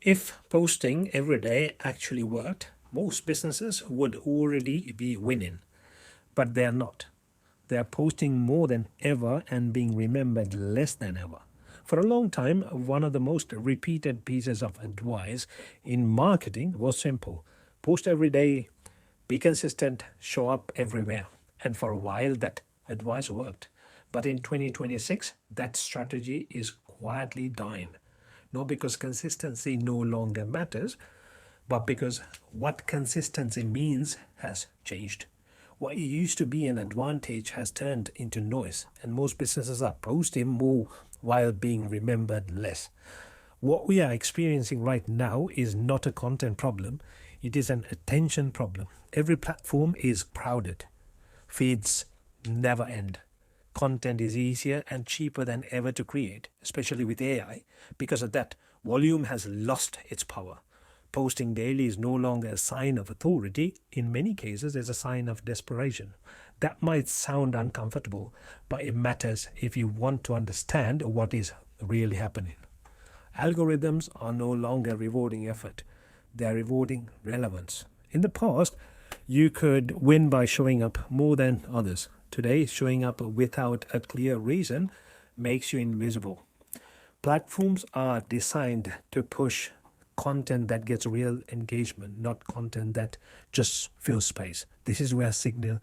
If posting every day actually worked, most businesses would already be winning, but they're not. They're posting more than ever and being remembered less than ever. For a long time, one of the most repeated pieces of advice in marketing was simple: post every day, be consistent, show up everywhere. And for a while, that advice worked. But in 2026, that strategy is quietly dying. Not because consistency no longer matters, but because what consistency means has changed. What used to be an advantage has turned into noise, and most businesses are posting more while being remembered less. What we are experiencing right now is not a content problem, it is an attention problem. Every platform is crowded, feeds never end. Content is easier and cheaper than ever to create, especially with AI. Because of that, volume has lost its power. Posting daily is no longer a sign of authority. In many cases, it's a sign of desperation. That might sound uncomfortable, but it matters if you want to understand what is really happening. Algorithms are no longer rewarding effort, they're rewarding relevance. In the past, you could win by showing up more than others. Today, showing up without a clear reason makes you invisible. Platforms are designed to push content that gets real engagement, not content that just fills space. This is where signal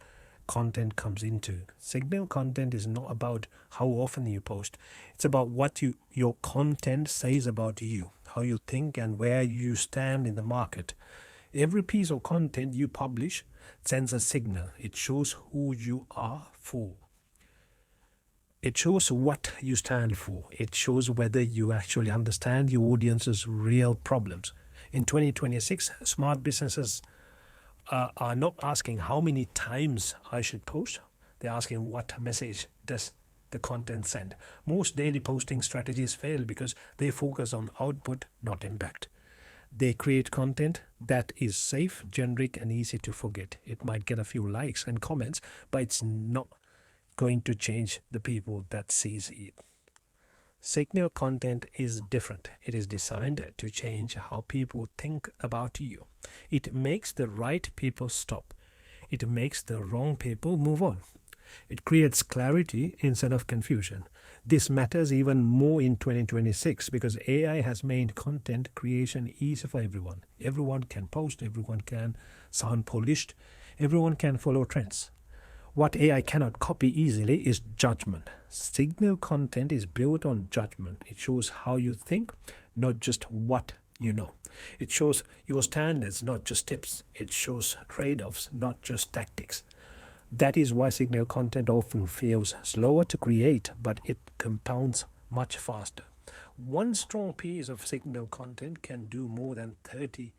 content comes into. Signal content is not about how often you post. It's about what your content says about you, how you think and where you stand in the market. Every piece of content you publish sends a signal. It shows who you are for. It shows what you stand for. It shows whether you actually understand your audience's real problems. In 2026, smart businesses are not asking how many times I should post. They're asking what message does the content send. Most daily posting strategies fail because they focus on output, not impact. They create content that is safe, generic, and easy to forget. It might get a few likes and comments, but it's not going to change the people that sees it. Signal content is different. It is designed to change how people think about you. It makes the right people stop. It makes the wrong people move on. It creates clarity instead of confusion. This matters even more in 2026 because AI has made content creation easy for everyone. Everyone can post, everyone can sound polished, everyone can follow trends. What AI cannot copy easily is judgment. Signal content is built on judgment. It shows how you think, not just what you know. It shows your standards, not just tips. It shows trade-offs, not just tactics. That is why signal content often feels slower to create, but it compounds much faster. One strong piece of signal content can do more than 30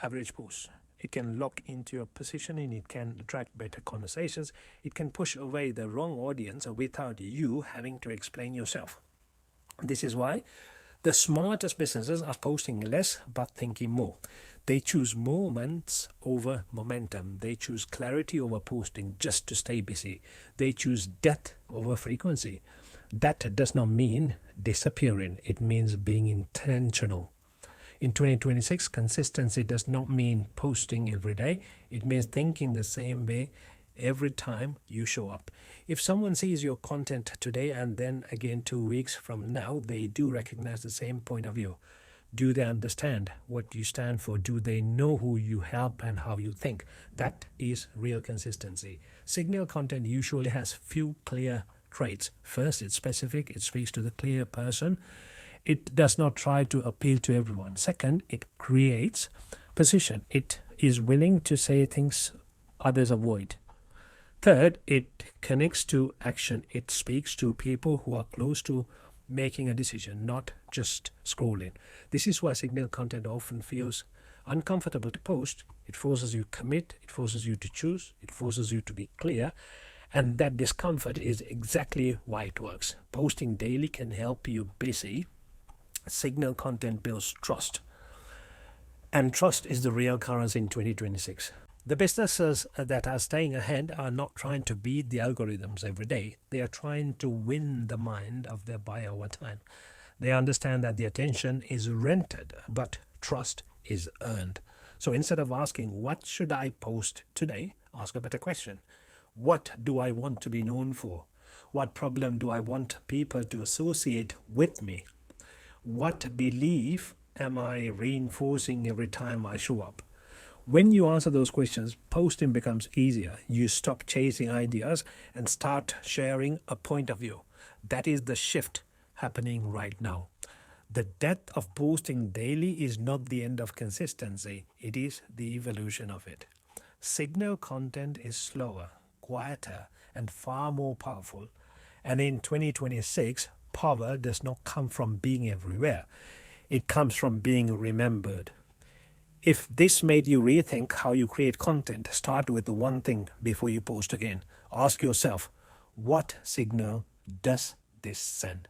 average posts. It can lock into your positioning, it can attract better conversations, it can push away the wrong audience without you having to explain yourself. This is why the smartest businesses are posting less but thinking more. They choose moments over momentum. They choose clarity over posting just to stay busy. They choose depth over frequency. That does not mean disappearing. It means being intentional. In 2026, consistency does not mean posting every day. It means thinking the same way every time you show up. If someone sees your content today and then again 2 weeks from now, they do recognize the same point of view. Do they understand what you stand for? Do they know who you help and how you think? That is real consistency. Signal content usually has few clear traits. First, it's specific. It speaks to the clear person. It does not try to appeal to everyone. Second, it creates position. It is willing to say things others avoid. Third, it connects to action. It speaks to people who are close to making a decision, not just scrolling. This is why signal content often feels uncomfortable to post. It forces you to commit, it forces you to choose, it forces you to be clear, and that discomfort is exactly why it works. Posting daily can help you busy. Signal content builds trust, and trust is the real currency in 2026. The businesses that are staying ahead are not trying to beat the algorithms every day. They are trying to win the mind of their buyer over time. They understand that the attention is rented, but trust is earned. So instead of asking, what should I post today? Ask a better question. What do I want to be known for? What problem do I want people to associate with me? What belief am I reinforcing every time I show up? When you answer those questions, posting becomes easier. You stop chasing ideas and start sharing a point of view. That is the shift happening right now. The death of posting daily is not the end of consistency, it is the evolution of it. Signal content is slower, quieter, and far more powerful. And in 2026, power does not come from being everywhere, it comes from being remembered. If this made you rethink how you create content, start with the one thing before you post again. Ask yourself, what signal does this send?